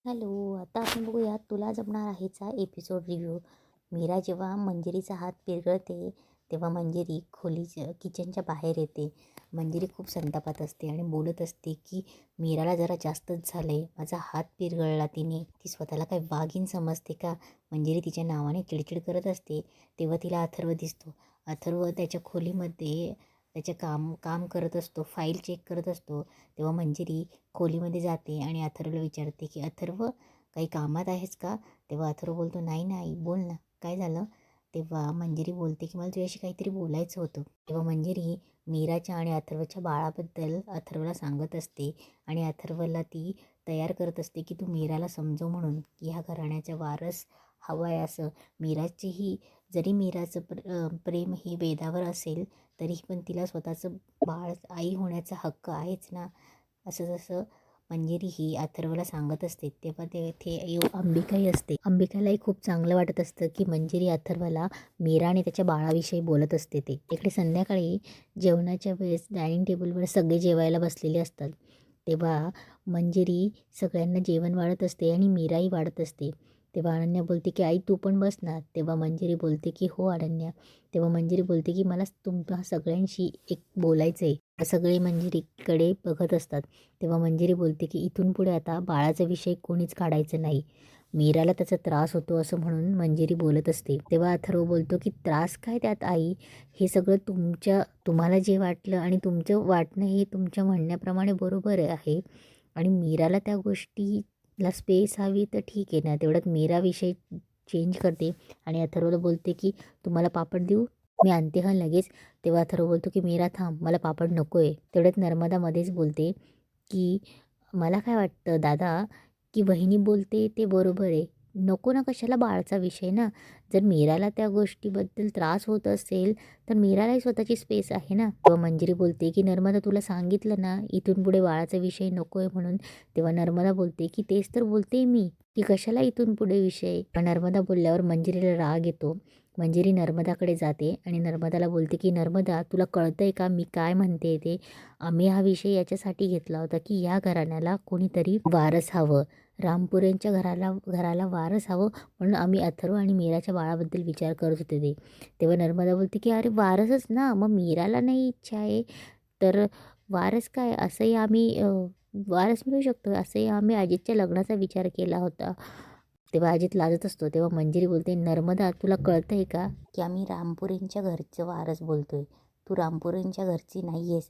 Hello. आता आपण बघूया तुला जमणार आहेचा एपिसोड रिव्ह्यू. मीरा जेव्हा मंजिरीचा हात पिरगळते तेव्हा मंजिरी किचनच्या बाहेर येते. मंजिरी खूप संतापात असते आणि बोलत असते की मीराला जरा जास्तच झालं आहे, माझा हात पिरगळला तिने. ती स्वतःला काय वाघीण समजते का? मंजिरी तिच्या नावाने चिडचिड करत असते तेव्हा तिला अथर्व दिसतो. अथर्व त्याच्या खोलीमध्ये त्याचे काम काम करत असतो, फाईल चेक करत असतो. तेव्हा मंजिरी खोलीमध्ये जाते आणि अथर्वला विचारते की अथर्व, काही कामात आहेस का? तेव्हा अथर्व बोलतो, नाही नाही, बोल ना, काय झालं? तेव्हा मंजिरी बोलते की मला तुझ्याशी काहीतरी बोलायचं होतं. तेव्हा मंजिरी मीराच्या आणि अथर्वच्या बाळाबद्दल अथर्वला सांगत असते आणि अथर्वला ती तयार करत असते की तू मीराला समजव म्हणून की ह्या घराण्याचा वारस हवा आहे असं. मीराचीही जरी मीराचं प्रेम हे वेदावर असेल तरी पण तिला स्वतःचं बाळ आई होण्याचा हक्क आहेच ना, असं जसं मंजिरी ही अथर्वला सांगत असते. तेव्हा तेथे अंबिकाही असते. अंबिकालाही खूप चांगलं वाटत असतं की मंजिरी अथर्वला मीरा आणि त्याच्या बाळाविषयी बोलत असते. ते इकडे संध्याकाळी जेवणाच्या वेळेस डायनिंग टेबलवर सगळे जेवायला बसलेले असतात. तेव्हा मंजिरी सगळ्यांना जेवण वाढत असते आणि मीराही वाढत असते. तेव्हा अनन्या बोलते की आई तू पण बस ना. तेव्हा मंजिरी बोलते की हो अनन्या. तेव्हा मंजिरी बोलते की मला तुमच्या सगळ्यांशी एक बोलायचं आहे. सगळे मंजिरीकडे बघत असतात. तेव्हा मंजिरी बोलते की इथून पुढे आता बाळाचा विषय कोणीच काढायचं नाही. मीराला त्याचा त्रास होतो असं म्हणून मंजिरी बोलत असते. तेव्हा अथर्व बोलतो की त्रास काय त्यात आई? हे सगळं तुम्हाला जे वाटलं आणि तुमचं वाटणं हे तुमच्या म्हणण्याप्रमाणे बरोबर आहे. आणि मीराला त्या गोष्टीला स्पेस हवी तर ठीक आहे ना. तेवढ्यात मीरा विषय चेंज करते आणि अथर्वला बोलते की तुम्हाला पापड देऊ, मी आणते हा लगेच. तेव्हा अथर्व बोलतो की मीरा थांब, मला पापड नको आहे. तेवढ्यात नर्मदा मध्येच बोलते की मला काय वाटतं दादा, की वहिनी बोलते ते बरोबर आहे. नको ना कशाला बाळाचा विषय ना. जर मीराला त्या गोष्टीबद्दल त्रास होत असेल तर मीरालाही स्वतःची स्पेस आहे ना. तेव्हा मंजिरी बोलते की नर्मदा तुला सांगितलं ना इथून पुढे बाळाचा विषय नको आहे म्हणून. तेव्हा नर्मदा बोलते की तेच तर बोलते मी, की कशाला इथून पुढे विषय. पण नर्मदा बोलल्यावर मंजिरीला राग येतो. मंजिरी नर्मदाकडे जाते आणि नर्मदाला बोलते की नर्मदा तुला कळतंय का मी काय म्हणते ते? आम्ही हा विषय याच्यासाठी घेतला होता की या घराण्याला कोणीतरी वारस हवं, रामपुरेंच्या घराला वारस हवं, म्हणून आम्ही अथर्व आणि मीराच्या बाळाबद्दल विचार करत होते ते. तेव्हा नर्मदा बोलते की अरे वारसच ना, मग मीराला नाही इच्छा आहे तर वारस काय, असंही आम्ही वारस मिळू शकतो असंही आम्ही अजितच्या लग्नाचा विचार केला होता. तेव्हा अजित लाजत असतो. तेव्हा मंजिरी बोलते नर्मदा तुला कळतंय का की आम्ही रामपुरेंच्या घरचं वारस बोलतोय, तू रामपुरेंच्या घरची नाही आहेस.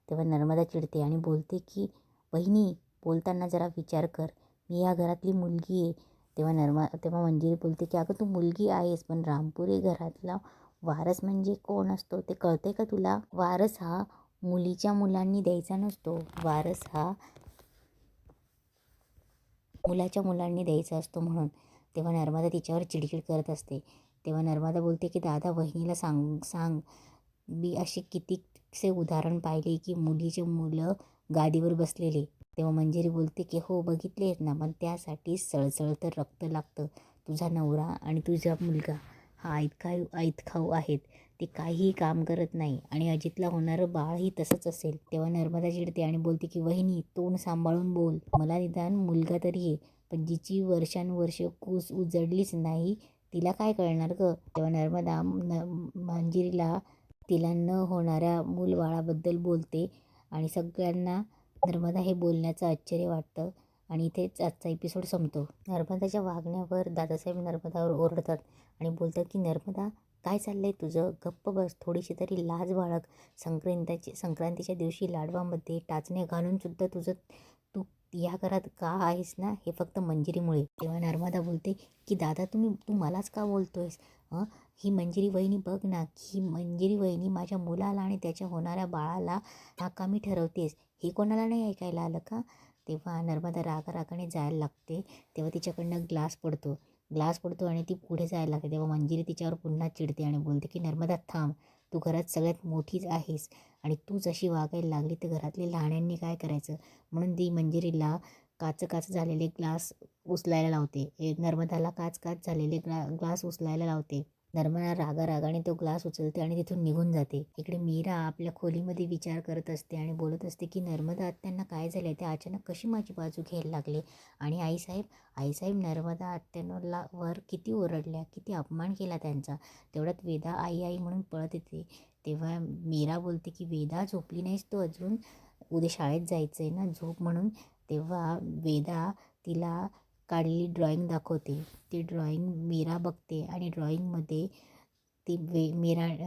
तेव्हा नर्मदा चिडते आणि बोलते की वहिनी, बोलताना जरा विचार कर, मी या घरातली मुलगी आहे. तेव्हा मंजिरी बोलते की अगं तू मुलगी आहेस पण रामपुरे घरातला वारस म्हणजे कोण असतो ते कळतंय का तुला? वारस हा मुलीच्या मुलांनी द्यायचा नसतो, वारस हा मुलाच्या मुलांनी द्यायचा असतो म्हणून. तेव्हा नर्मदा तिच्यावर चिडचिड करत असते. तेव्हा नर्मदा बोलते की दादा वहिनीला सांग सांग, मी असे कितीकसे उदाहरण पाहिले की मुलीचे मुलं गादीवर बसलेले. तेव्हा मंजिरी बोलते की हो बघितले आहेत ना, पण त्यासाठी सळसळतं रक्त लागतं. तुझा नवरा आणि तुझा मुलगा हा ऐतखाऊ आहेत. ते काहीही काम करत नाही आणि अजितला होणारं बाळही तसंच असेल. तेव्हा नर्मदा चिडते आणि बोलते की वहिनी तोंड सांभाळून बोल, मला निदान मुलगा तरी आहे, पण जिची वर्षानुवर्ष कूस उजडलीच नाही तिला काय कळणार गं. तेव्हा नर्मदा मंजिरीला तिला न होणाऱ्या मूलबाळाबद्दल बोलते आणि सगळ्यांना नर्मदा हे बोलण्याचं आश्चर्य वाटतं आणि इथेच आजचा एपिसोड संपतो. नर्मदाच्या वागण्यावर दादासाहेब नर्मदावर ओरडतात आणि बोलतात की नर्मदा काय चाललंय तुझं, गप्प बस, थोडीशी तरी लाज बाळग. संक्रांतीच्या दिवशी लाडवामध्ये टाचण्या घालून सुद्धा तू या घरात का आहेस ना, हे फक्त मंजिरीमुळे. तेव्हा नर्मदा बोलते की दादा तू मलाच का बोलतोयस? ही मंजिरी वहिनी बघ ना, ही मंजिरी वहिनी माझ्या मुलाला आणि त्याच्या होणाऱ्या बाळाला नाकामी ठरवतेस, हे कोणाला नाही ऐकायला आलं का? तेव्हा नर्मदा रागाने जायला लागते. तेव्हा तिच्याकडनं ग्लास पडतो आणि ती पुढे जायला लागते. तेव्हा मंजिरी तिच्यावर पुन्हा चिडते आणि बोलते की नर्मदा थांब, तू घरात सगळ्यात मोठीच आहेस आणि तू जशी वागायला लागली तर घरातले लहान्यांनी काय करायचं. म्हणून ती मंजिरीला काच झालेले ग्लास उचलायला लावते. नर्मदाला काच झालेले ग्लास उचलायला लावते. नर्मदा रागारागाने तो ग्लास उचलते आणि तिथून निघून जाते. इकडे मीरा आपल्या खोलीमध्ये विचार करत असते आणि बोलत असते की नर्मदा आत्यांना काय झालं, ते अचानक कशी माझी बाजू घ्यायला लागले. आणि आईसाहेब नर्मदा आत्यांना वर किती ओरडल्या, किती अपमान केला त्यांचा. तेवढ्यात वेदा आई आई म्हणून पळत येते. तेव्हा मीरा बोलते की वेदा झोपली नाहीस तू अजून, उद्या शाळेत जायचं आहे ना, झोप म्हणून. तेव्हा वेदा तिला काढलेली ड्रॉइंग दाखवते. ती ड्रॉइंग मीरा बघते आणि ड्रॉइंगमध्ये ती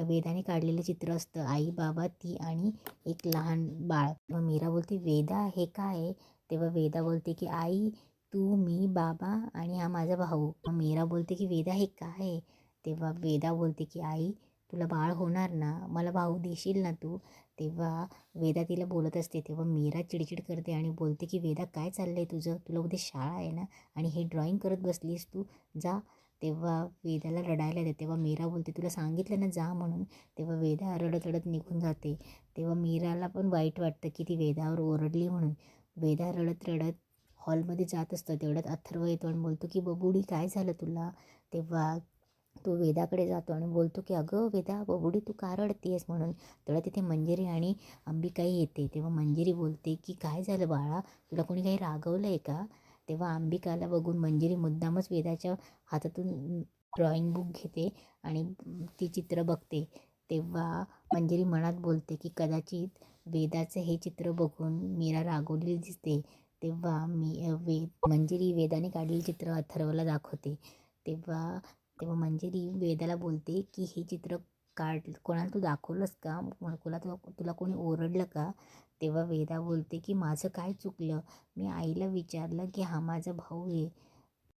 वेदाने काढलेलं चित्र असतं, आई बाबा ती आणि एक लहान बाळ. मग मीरा बोलते वेदा हे काय आहे? तेव्हा वेदा बोलते की आई तू मी बाबा आणि हा माझा भाऊ. मग मीरा बोलते की वेदा हे काय आहे? तेव्हा वेदा बोलते की आई तुला बाळ होणार ना, मला भाऊ देशील ना तू. तेव्हा वेदा तिला बोलत असते. तेव्हा मीरा चिडचिड करते आणि बोलते की वेदा काय चाललंय तुझं, तुला उद्या शाळा आहे ना आणि हे ड्रॉइंग करत बसलीस तू, जा. तेव्हा वेदाला रडायला येते. तेव्हा मीरा बोलते तुला सांगितलं ना जा म्हणून. तेव्हा वेदा रडत रडत निघून जाते. तेव्हा मीराला पण वाईट वाटतं की ती वेदावर ओरडली म्हणून. वेदा रडत रडत हॉलमध्ये जात असतं. तेवढ्यात अथर्व येतो आणि बोलतो की बबुडी काय झालं तुला. तेव्हा तो वेदाकडे जातो आणि बोलतो की अगं वेदा बबुडी तू का रडतीयस म्हणून. तेव्हा तिथे मंजिरी आणि अंबिकाही येते. तेव्हा मंजिरी बोलते की काय झालं बाळा, तुला कोणी काही रागवलं आहे का. तेव्हा अंबिकाला बघून मंजिरी मुद्दामच वेदाच्या हातातून ड्रॉइंग बुक घेते आणि ती चित्र बघते. तेव्हा मंजिरी मनात बोलते की कदाचित वेदाचं हे चित्र बघून मीरा रागवलेली दिसते. तेव्हा मंजिरी वेदाने काढलेले चित्र अथर्वला दाखवते. तेव्हा तेव्हा मंजिरी वेदाला बोलते की हे चित्र कोणाला तू दाखवलंस का, तुला कोणी ओरडलं का. तेव्हा वेदा बोलते की माझं काय चुकलं, मी आईला विचारलं की हा माझा भाऊ आहे,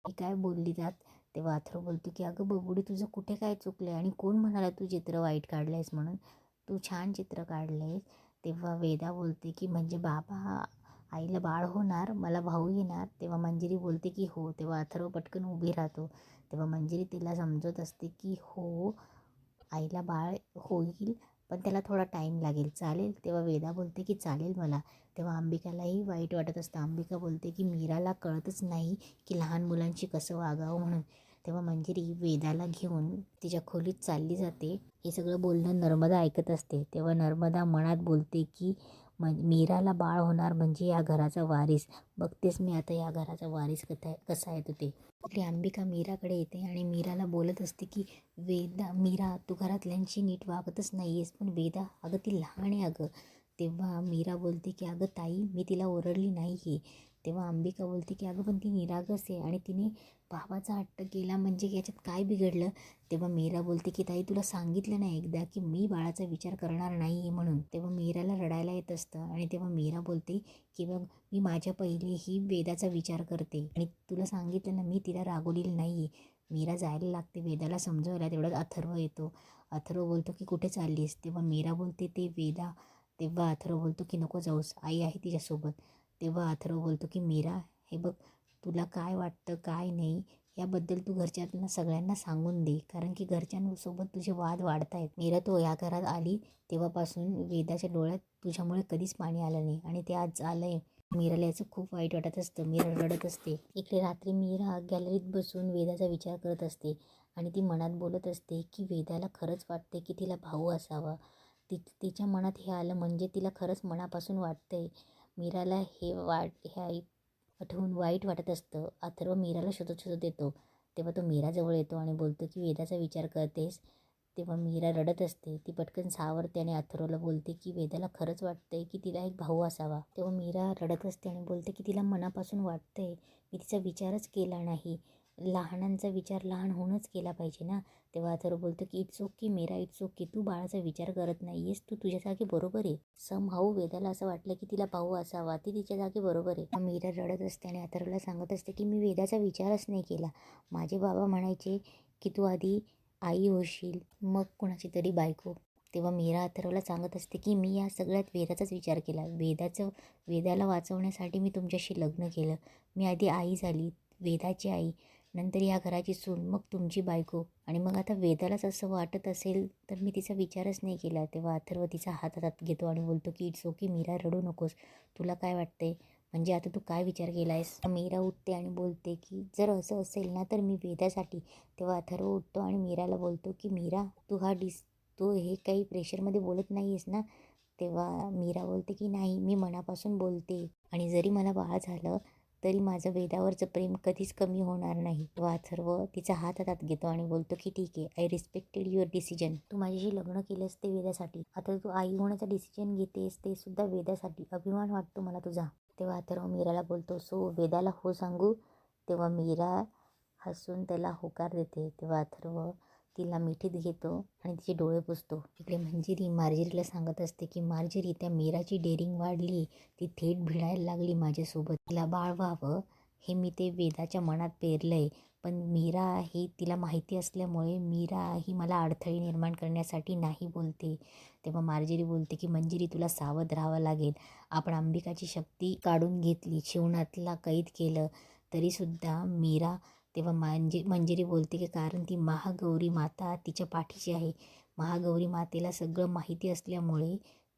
मी काय बोलली त्यात. तेव्हा अथर्व बोलतो की अगं बबुडी तुझं कुठे काय चुकलं आहे आणि कोण म्हणाला तू चित्र वाईट काढलं आहेस म्हणून, तू छान चित्र काढलं आहेस. तेव्हा वेदा बोलते की म्हणजे बाबा आईला बाळ होणार, मला भाऊ येणार. तेव्हा मंजिरी बोलते की हो. तेव्हा अथर्व पटकन उभी राहतो. तेव्हा मंजिरी तिला समजत असते की हो आईला बाळ होईल, पण त्याला थोडा टाईम लागेल, चालेल. तेव्हा वेदा बोलते की चालेल मला. तेव्हा अंबिकालाही वाईट वाटत असतं. अंबिका बोलते की मीराला कळतच नाही की लहान मुलांशी कसं वागावं म्हणून. तेव्हा मंजिरी वेदाला घेऊन तिच्या खोलीत चालली जाते. हे सगळं बोलणं नर्मदा ऐकत असते. तेव्हा नर्मदा मनात बोलते की मीराला बाळ होणार म्हणजे या घराचा वारीस. बघतेच मी आता या घराचा वारीस कसा आहे तो ते. आपली अंबिका मीराकडे येते आणि मीराला बोलत असते की मीरा तू घरातल्यांशी नीट वागतच नाही आहेस. पण वेदा अगं ती लहान आहे अगं. तेव्हा मीरा बोलते की अगं ताई मी तिला ओरडली नाही आहे. तेव्हा अंबिका बोलते की अगं पण ती निरागस आहे आणि तिने बाबाचा हट्ट केला म्हणजे याच्यात काय बिघडलं. तेव्हा मीरा बोलते की ताई तुला सांगितलं नाही एकदा की मी बाळाचा विचार करणार नाही आहे म्हणून. तेव्हा मीराला रडायला येत असतं आणि तेव्हा मीरा बोलते की बघ मी माझ्या पहिलेही वेदाचा विचार करते आणि तुला सांगितलं ना मी तिला रागवलेली नाही आहे. मीरा जायला लागते वेदाला समजवायला. तेवढ्यात अथर्व येतो. अथर्व बोलतो की कुठे चाललीस. तेव्हा मीरा बोलते ते वेदा. तेव्हा अथर्व बोलतो की नको जाऊस, आई आहे तिच्यासोबत. तेव्हा अथर्व बोलतो की मीरा हे बघ तुला काय वाटतं काय नाही याबद्दल तू घरच्यांना सगळ्यांना सांगून दे, कारण की घरच्यांसोबत तुझे वाद वाढत आहेत. मीरा तू या घरात आली तेव्हापासून वेदाच्या डोळ्यात तुझ्यामुळे कधीच पाणी आलं नाही आणि ते आज आलंय. मीराला याचं खूप वाईट वाटत असतं. मीरा रडत असते. इकडे रात्री मीरा गॅलरीत बसून वेदाचा विचार करत असते आणि ती मनात बोलत असते की वेदाला खरंच वाटते की तिला भाऊ असावा. तिच्या मनात हे आलं म्हणजे तिला खरंच मनापासून वाटतंय. मीराला हे आठवून वाईट वाटत असतं. अथर्व मीराला शोधत शोधत येतो. तेव्हा तो मीराजवळ येतो आणि बोलतो की वेदाचा विचार करतेस. तेव्हा मीरा रडत असते. ती पटकन सावरते आणि अथर्वला बोलते की वेदाला खरंच वाटतंय की तिला एक भाऊ असावा. तेव्हा मीरा रडत असते आणि बोलते की तिला मनापासून वाटतंय, मी तिचा विचारच केला नाही. लहानांचा विचार लहान होऊनच केला पाहिजे ना. तेव्हा अथर्व बोलतो की it's okay Meera, it's okay. तू बाळाचा विचार करत नाही आहेस, तू तुझ्या जागी बरोबर आहे. समहाऊ वेदाला असं वाटलं की तिला भाऊ असावा, ती तिच्या जागी बरोबर आहे. मीरा रडत असते आणि अथर्वला सांगत असते की मी वेदाचा विचारच नाही केला. माझे बाबा म्हणायचे की तू आधी आई होशील मग कुणाची तरी बायको. तेव्हा मीरा अथर्वला सांगत असते की मी या सगळ्यात वेदाचाच विचार केला. वेदाला वाचवण्यासाठी मी तुमच्याशी लग्न केलं. मी आधी आई झाली, वेदाची आई, नंतर या घराची सून, मग तुमची बायको आणि मग आता वेदालाच असं वाटत असेल तर मी तिचा विचारच नाही केला. तेव्हा अथर्व तिचा हात हातात घेतो आणि बोलतो की इट्स ओके मीरा, रडू नकोस. तुला काय वाटतंय म्हणजे आता तू काय विचार केला आहेस? मीरा उठते आणि बोलते की जर असं असेल ना तर मी वेदासाठी. तेव्हा अथर्व उठतो आणि मीराला बोलतो की मीरा तू हे काही प्रेशरमध्ये बोलत नाही आहेस ना? तेव्हा मीरा बोलते की नाही, मी मनापासून बोलते आणि जरी मला बाळ झालं तरी माझं वेदावरचं प्रेम कधीच कमी होणार नाही. तेव्हा अथर्व तिचा हात हातात घेतो आणि बोलतो की ठीक आहे, आय रिस्पेक्टेड युअर डिसिजन. तू माझ्याशी लग्न केलंस ते वेदासाठी, आता तू आई होण्याचा डिसिजन घेतेस ते सुद्धा वेदासाठी. अभिमान वाटतो मला तुझा. तेव्हा अथर्व मीराला बोलतो सो वेदाला हो सांगू. तेव्हा मीरा हसून त्याला होकार देते. तेव्हा अथर्व तिला मिठीत घेतो आणि तिचे डोळे पुसतो. इकडे मंजिरी मार्जरीला सांगत असते की मार्जरी, त्या मीराची डेअरिंग वाढली, ती थेट भिडायला लागली माझ्यासोबत. तिला बाळ व्हावं हे मी ते वेदाच्या मनात पेरलंय, पण मीरा ही तिला माहिती असल्यामुळे मीरा ही मला अडथळे निर्माण करण्यासाठी नाही बोलते. तेव्हा मार्जरी बोलते की मंजिरी, तुला सावध राहावं लागेल. आपण अंबिकाची शक्ती काढून घेतली, शिवनाथला कैद केलं तरीसुद्धा मीरा. तेव्हा मंजिरी बोलते की कारण ती महागौरी माता तिच्या पाठीशी आहे. महागौरी मातेला सगळं माहिती असल्यामुळे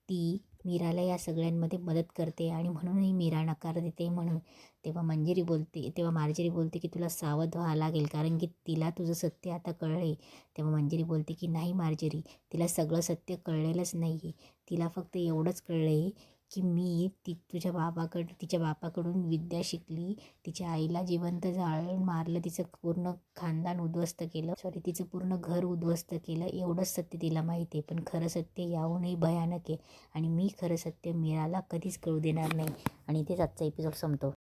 ती मीराला या सगळ्यांमध्ये मदत करते आणि म्हणूनही मीरा नकार देते म्हणून. तेव्हा मार्जरी बोलते की तुला सावध व्हावं लागेल कारण की तिला तुझं सत्य आता कळले. तेव्हा मंजिरी बोलते की नाही मार्जरी, तिला सगळं सत्य कळलेलंच नाही आहे. तिला फक्त एवढंच कळलं आहे की मी तिच्या बापाकडून विद्या शिकली, तिच्या आईला जिवंत जाळून मारलं, तिचं पूर्ण खानदान उद्ध्वस्त केलं, तिचं पूर्ण घर उद्ध्वस्त केलं. एवढंच सत्य तिला माहिती आहे. पण खरं सत्य याहूनही भयानक आहे आणि मी खरं सत्य मीराला कधीच कळू देणार नाही. आणि इथेच आजचा एपिसोड संपतो.